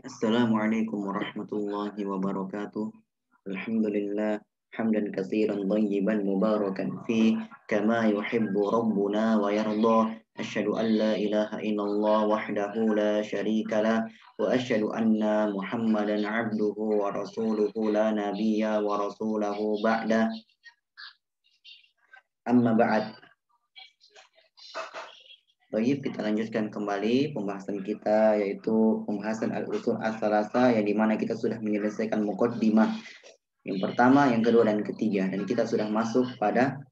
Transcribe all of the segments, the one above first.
Assalamualaikum warahmatullahi wabarakatuh. Alhamdulillah hamdan katsiran thayyiban mubarakan fi kama yuhibbu rabbuna wa yarda. Asyhadu an la ilaha illallah wahdahu la syarika lah wa asyhadu anna Muhammadan abduhu wa rasuluhu la nabiyya wa rasulahu ba'da. Amma ba'd. Baik, kita lanjutkan kembali pembahasan kita, yaitu pembahasan al-usul as-salasa, yang dimana kita sudah menyelesaikan muqaddimah yang pertama, yang kedua, dan ketiga, dan kita sudah masuk pada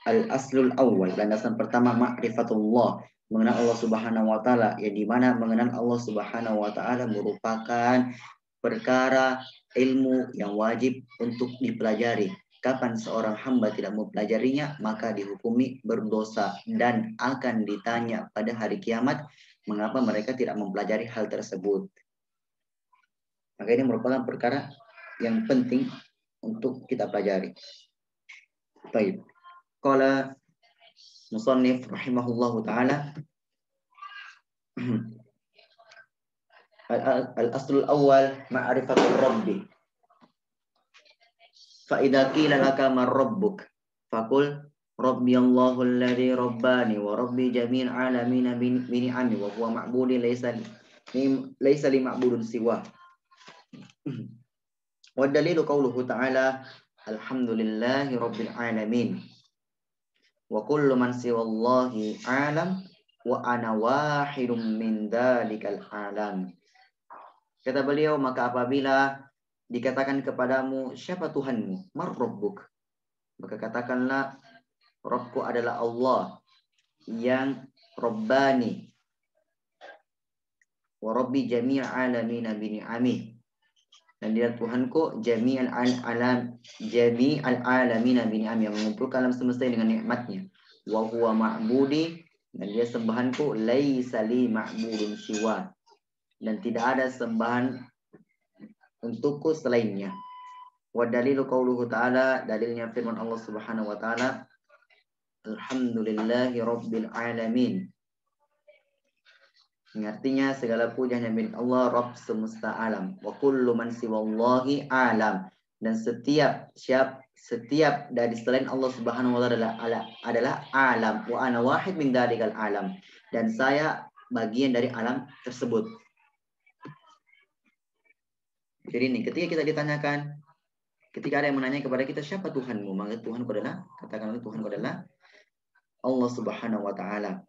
al-aslul awal, landasan pertama, ma'rifatullah, mengenal Allah Subhanahu wa taala, yang dimana mengenal Allah Subhanahu wa taala merupakan perkara ilmu yang wajib untuk dipelajari. Kapan seorang hamba tidak mempelajarinya, maka dihukumi berdosa dan akan ditanya pada hari kiamat mengapa mereka tidak mempelajari hal tersebut. Maka ini merupakan perkara yang penting untuk kita pelajari. Baik. Qala musannif rahimahullahu taala al-aslul awal ma'rifatul rabbi. Fa idza qila laka man rabbuk faqul rabbi Allahu alladhi rabbani wa rabbi jami'il alamin bi ni'ami wa huwa ma'budi laysa li ma'budun siwa. Wa dalilu qauluhu ta'ala alhamdulillahi rabbil alamin wa kullu man siwallahi alam wa ana wahidum min dalikal alam. Kata beliau, maka apabila dikatakan kepadamu, siapa Tuhanmu? Mar rabbuk. Maka katakanlah, Rabbku adalah Allah yang Rabbani wa Rabbi jami' alamin bi ni'ami. Dan dia Tuhanku jami' al-alam jami' al-alamin bi ni'ami, yang mengumpulkan alam semesta dengan nikmatnya. Wa huwa ma'budi, dan dia sembahanku, laisa li ma'budun siwa, dan tidak ada sembahan untukku selainnya. Wa dalilu qauluhu ta'ala, dalilnya firman Allah Subhanahu wa taala, alhamdulillahi rabbil alamin. Ini artinya segala puja hanya milik Allah, Rabb semesta alam. Wa kullu man siwallahi alam, dan setiap dari selain Allah Subhanahu wa taala adalah alam. Wa ana wahid min dalikal alam, dan saya bagian dari alam tersebut. Jadi ini ketika kita ditanyakan, ketika ada yang menanya kepada kita, siapa Tuhanmu? Maka Tuhanku adalah, katakanlah Tuhanku adalah Allah Subhanahu wa taala,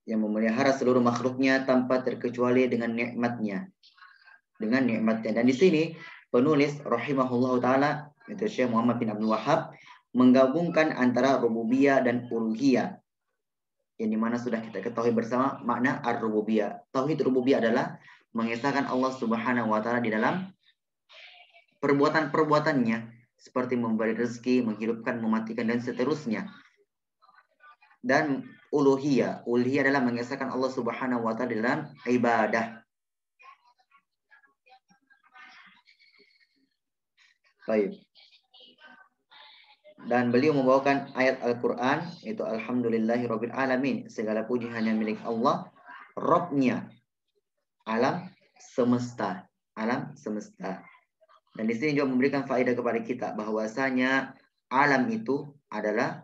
yang memelihara seluruh makhluknya tanpa terkecuali dengan nikmatnya. Dan di sini penulis rahimahullah taala, itu Syekh Muhammad bin Abdul Wahhab, menggabungkan antara rububiyah dan uluhiyah, yang dimana sudah kita ketahui bersama makna ar-rububiyah. Tauhid rububiyah adalah mengesahkan Allah Subhanahu wa taala di dalam perbuatan-perbuatannya, seperti memberi rezeki, menghidupkan, mematikan, dan seterusnya. Dan uluhiyah adalah mengesahkan Allah Subhanahu wa taala dalam ibadah. Baik. Dan beliau membawakan ayat Al-Qur'an, itu alhamdulillahirabbil alamin, segala puji hanya milik Allah, Rabbnya alam semesta. Dan di sini juga memberikan faedah kepada kita bahwasanya alam itu adalah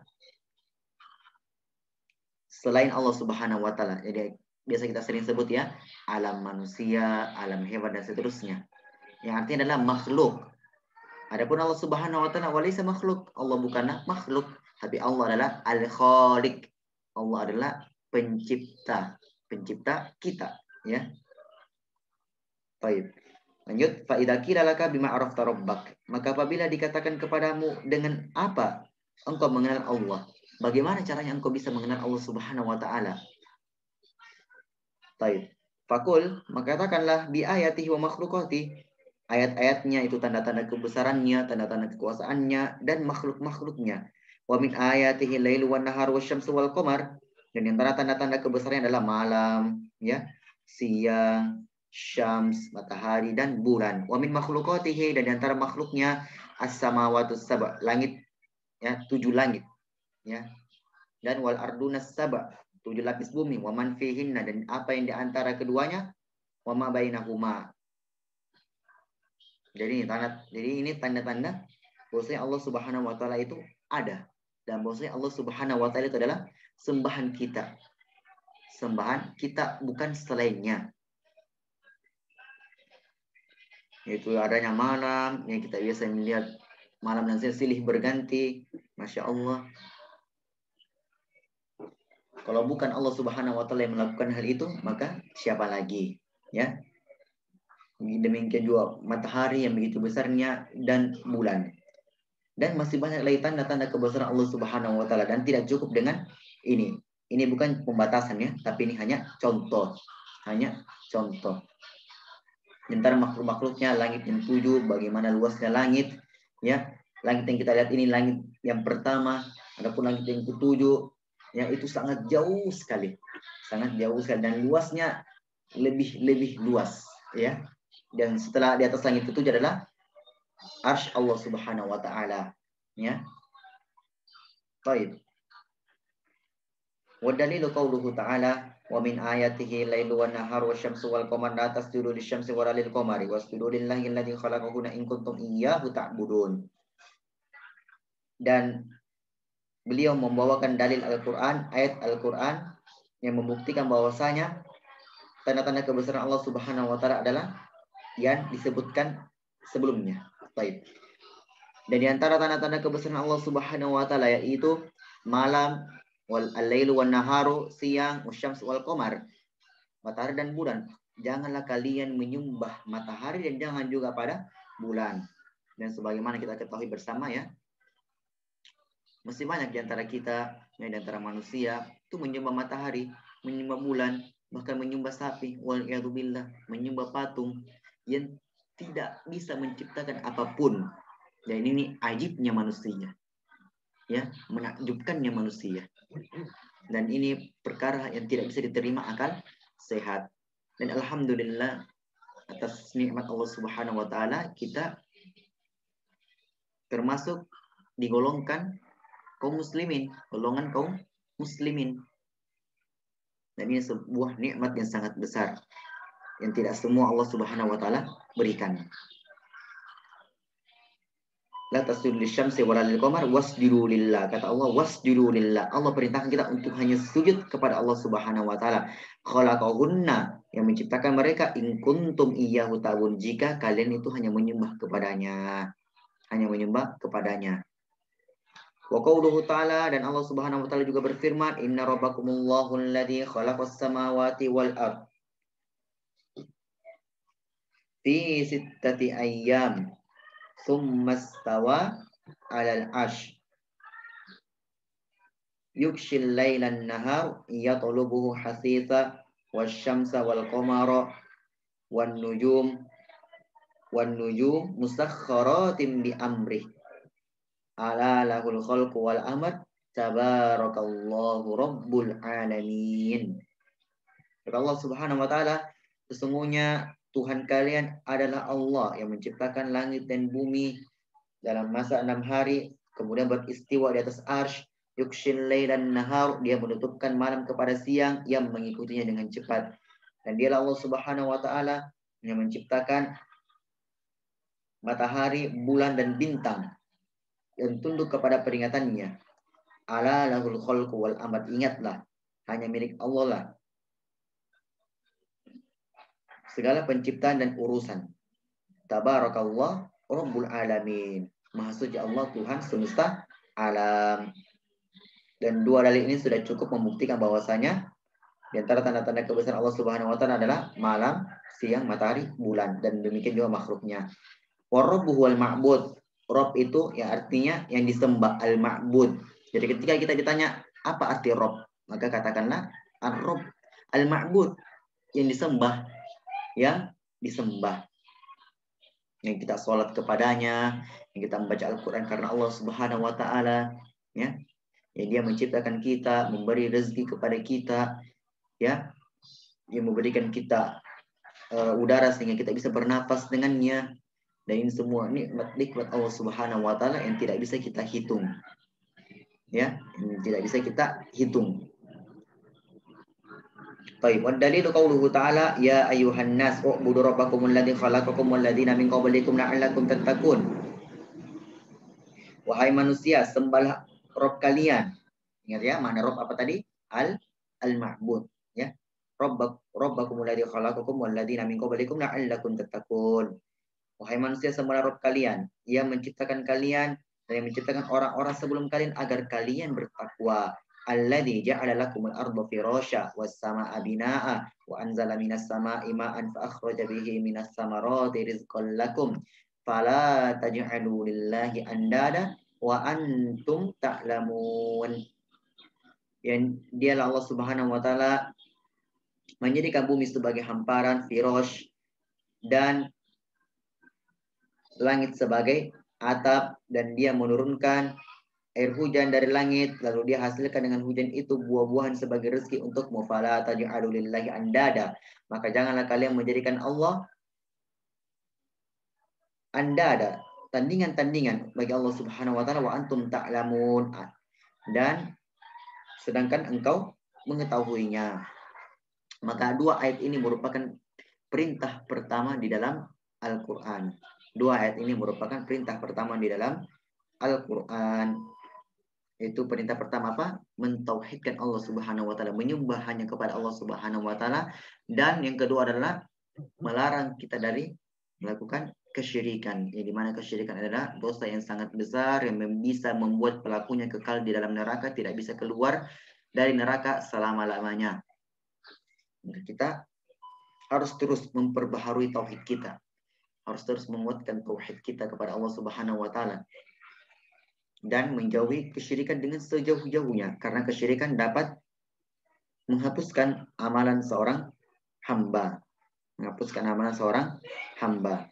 selain Allah Subhanahu wa taala. Jadi biasa kita sering sebut ya, alam manusia, alam hewan, dan seterusnya. Yang artinya adalah makhluk. Adapun Allah Subhanahu wa taala walaysa makhluk. Allah bukanlah makhluk, tapi Allah adalah al-khaliq. Allah adalah pencipta kita, ya. Baik. Lanjut, fa idza qila laka bima arafta rabbak, maka apabila dikatakan kepadamu, dengan apa engkau mengenal Allah? Bagaimana caranya engkau bisa mengenal Allah Subhanahu wa taala? Baik. Fakul, maka katakanlah, bi ayatihi wa makhluqati, ayat-ayatnya itu tanda-tanda kebesarannya, tanda-tanda kekuasaannya, dan makhluk-makhluknya. Wa min ayatihi lailu wan nahar wasyamsu wal qamar, dan di antara tanda-tanda kebesarannya adalah malam, ya, siang, syams, matahari, dan bulan. Wa min makhluqatihi, dan di antara makhluknya as-samawatus sab', langit, ya, 7 langit, ya. Dan wal ardunas sab', 7 lapis bumi, wa man fihinna, dan apa yang di antara keduanya, wa ma bainahuma. Jadi ini tanda-tanda bahwasanya Allah Subhanahu wa taala itu ada, dan bahwasanya Allah Subhanahu wa taala itu adalah sembahan kita. Sembahan kita, bukan selainnya. Yaitu adanya malam yang kita biasa melihat malam dan silih berganti. Masya Allah. Kalau bukan Allah Subhanahu wa taala yang melakukan hal itu, maka siapa lagi? Ya. Demikian juga matahari yang begitu besarnya dan bulan. Dan masih banyak lagi tanda-tanda kebesaran Allah Subhanahu wa taala, dan tidak cukup dengan ini. Ini bukan pembatasan ya, tapi ini hanya contoh. Hanya contoh. Di antara makhluk-makhluknya langit yang 7, bagaimana luasnya langit, ya. Langit yang kita lihat ini langit yang pertama, adapun langit yang ke-7 ya itu sangat jauh sekali. Sangat jauh sekali, dan luasnya lebih luas, ya. Dan setelah di atas langit itu adalah arsy Allah Subhanahu wa taala, ya. Baik. Wa dalilu qauluhu ta'ala wa min ayatihi lailu wan naharu wasyamsu wal qamar la tasjudu lisyamsi wa lil qamari wasjudu lillahi alladzi khalaqahunna in kuntum iyyahu ta'budun. Dan beliau membawakan dalil Al-Qur'an, ayat Al-Qur'an yang membuktikan bahwasanya tanda-tanda kebesaran Allah Subhanahu wa taala adalah yang disebutkan sebelumnya. Baik. Dan di antara tanda-tanda kebesaran Allah Subhanahu wa taala yaitu malam, wal lailu wan naharu, siang, wasyams wal qamar, matahari dan bulan. Janganlah kalian menyembah matahari dan jangan juga pada bulan. Dan sebagaimana kita ketahui bersama ya, masih banyak di antara kita, di antara manusia itu menyembah matahari, menyembah bulan, bahkan menyembah sapi, wal billah, menyembah patung yang tidak bisa menciptakan apapun. Dan ini aibnya manusia, ya, menakjubkannya manusia. Dan ini perkara yang tidak bisa diterima akal sehat. Dan alhamdulillah atas nikmat Allah Subhanahu wa taala kita termasuk digolongkan kaum muslimin, golongan kaum muslimin. Dan ini sebuah nikmat yang sangat besar yang tidak semua Allah Subhanahu wa taala berikan. La tasjudu lisyamsi wa lil qamar wasjudu lillah. Kata Allah, wasjudu lillah. Allah perintahkan kita untuk hanya sujud kepada Allah Subhanahu wa taala. Khalaqahunna, yang menciptakan mereka, in kuntum iyyahu ta'budun, jika kalian itu hanya menyembah kepadanya. Hanya menyembah kepadanya. Wa qauluhu ta'ala, dan Allah Subhanahu wa taala juga berfirman, inna rabbakumullahu alladzi khalaqas samawati wal ard fi sittati ayyam thumma istawa 'alal 'arsy yukshil lailan nahar yatlubuhu hasitha wasyamsa wal qamara wan nujum musakhkharatin bi amrih ala lahul khalqu wal amr tabarakallahu rabbul alamin. Kata Allah Subhanahu wa taala, sesungguhnya Tuhan kalian adalah Allah yang menciptakan langit dan bumi dalam masa 6 hari, kemudian beristiwa di atas arsy, yukshil lailan nahar, dia menutupkan malam kepada siang yang mengikutinya dengan cepat. Dan dialah Allah Subhanahu wa taala yang menciptakan matahari, bulan dan bintang dan tunduk kepada peringatannya. Ala lahul khalqu wal amr, ingatlah hanya milik Allah lah segala penciptaan dan urusan. Tabarakallah rabbul alamin, maha suci Allah Tuhan semesta alam. Dan dua dalil ini sudah cukup membuktikan bahwasanya di antara tanda-tanda kebesaran Allah Subhanahu wa taala adalah malam, siang, matahari, bulan, dan demikian juga makhluknya. Warabbu wal ma'bud. Rob itu ya artinya yang disembah, al-ma'bud. Jadi ketika kita ditanya apa arti Rob, maka katakanlah ar-Rob, al-ma'bud, yang disembah, yang disembah, yang kita sholat kepadanya, yang kita membaca Al-Quran karena Allah Subhanahu wa taala, ya. Yang dia menciptakan kita, memberi rezeki kepada kita, ya, yang memberikan kita udara sehingga kita bisa bernapas dengannya. Dan ini semua nikmat Allah Subhanahu wa taala yang tidak bisa kita hitung, ya, yang tidak bisa kita hitung. Baik, wa dalilu qauluhu ta'ala ya ayyuhan nas u'budu rabbakumul ladzi khalaqakum wal ladzina min qablikum la'allakum tattaqun. Wahai manusia, sembahlah Rob kalian. Ingat ya, mana Rob apa tadi? Al-Ma'bud, ya. Rabbakumul ladzi khalaqakum wal ladzina min qablikum la'allakum tattaqun. Wahai manusia, sembahlah Rob kalian. Ia menciptakan kalian dan yang menciptakan orang-orang sebelum kalian agar kalian bertakwa. Alladzi ja'ala lakumul arda firasya was samaa'a binaa'a wa anzala minas samaa'i ma'an fa akhraja bihi minas samarati rizqan lakum fala taj'alu lillahi andada wa antum ta'lamun. Yang dialah Allah Subhanahu wa taala menjadikan bumi sebagai hamparan firash dan langit sebagai atap, dan dia menurunkan air hujan dari langit, lalu dia hasilkan dengan hujan itu buah-buahan sebagai rezeki untuk mufala taj'alu lillahi andada. Maka janganlah kalian menjadikan Allah andada, tandingan-tandingan bagi Allah Subhanahu wa taala, wa antum ta'lamun, dan sedangkan engkau mengetahuinya. Maka dua ayat ini merupakan perintah pertama di dalam Al-Qur'an. Dua ayat ini merupakan perintah pertama di dalam Al-Qur'an. Itu perintah pertama apa? Mentauhidkan Allah Subhanahu wa taala, menyembah hanya kepada Allah Subhanahu wa taala, dan yang kedua adalah melarang kita dari melakukan kesyirikan. Yang dimana kesyirikan adalah dosa yang sangat besar yang bisa membuat pelakunya kekal di dalam neraka, tidak bisa keluar dari neraka selama-lamanya. Kita harus terus memperbaharui tauhid kita. Harus terus menguatkan tauhid kita kepada Allah Subhanahu wa taala. Dan menjauhi kesyirikan dengan sejauh-jauhnya, karena kesyirikan dapat menghapuskan amalan seorang hamba. Menghapuskan amalan seorang hamba.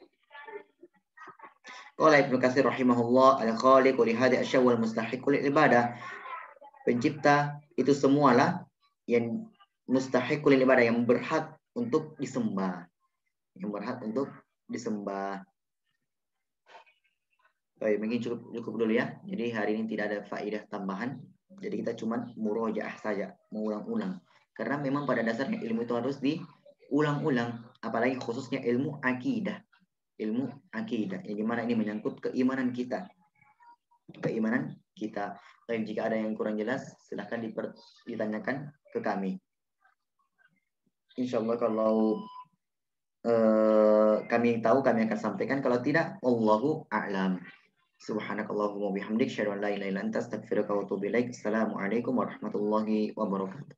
Qala Ibnu Katsir rahimahullah, al-khaliqu li hadhihi asya' wal mustahiqu lil ibadah. Pencipta itu semualah yang mustahiqu lil ibadah, yang berhak untuk disembah. Yang berhak untuk disembah. Baik, mungkin cukup dulu ya. Jadi hari ini tidak ada faedah tambahan. Jadi kita cuma murojaah saja, mengulang-ulang. Karena memang pada dasarnya ilmu itu harus diulang-ulang, apalagi khususnya ilmu akidah. Ilmu akidah, yang dimana ini menyangkut keimanan kita. Keimanan kita. Dan jika ada yang kurang jelas, silahkan ditanyakan ke kami. Insya Allah kalau kami tahu, kami akan sampaikan. Kalau tidak, Allahu a'lam. Subhanakallahumma bihamdik, asyhadu an la ilaha illa anta, astaghfiruka wa atubu ilaik. Assalamualaikum warahmatullahi wabarakatuh.